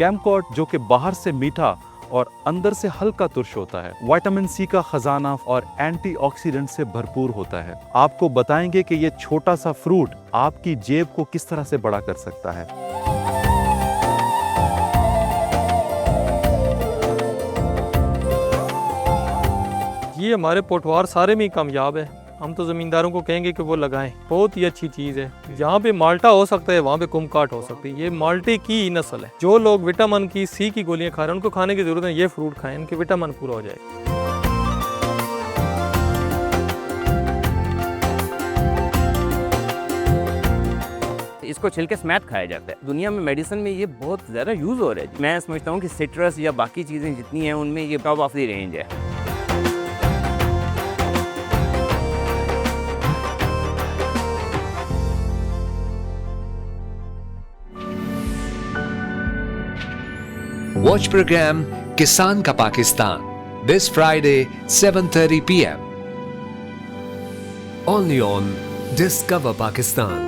कैमकॉर्ड जो कि बाहर से मीठा और अंदर से हल्का तुर्श होता है, विटामिन सी का खजाना और एंटीऑक्सीडेंट से भरपूर होता है। आपको बताएंगे कि ये छोटा सा फ्रूट आपकी जेब को किस तरह से बड़ा कर सकता है। ये हमारे पोटवार सारे में ही कामयाब है। हम तो ज़मींदारों को कहेंगे कि वो लगाएं, बहुत ही अच्छी चीज़ है। जहाँ पे माल्टा हो सकता है वहाँ पे कुमकाट हो सकती है। ये माल्टे की ही नस्ल है। जो लोग विटामिन की सी की गोलियाँ खा रहे हैं उनको खाने की ज़रूरत है, ये फ्रूट खाएं, इनके विटामिन पूरा हो जाए। इसको छिलके समेत खाया जाता है। दुनिया में मेडिसिन में ये बहुत ज़्यादा यूज़ हो रहा है। मैं समझता हूँ कि सिट्रस या बाकी चीज़ें जितनी हैं उनमें ये टॉप ऑफ द रेंज है। Watch program Kisan Ka Pakistan this Friday 7:30 p.m. only on Discover Pakistan.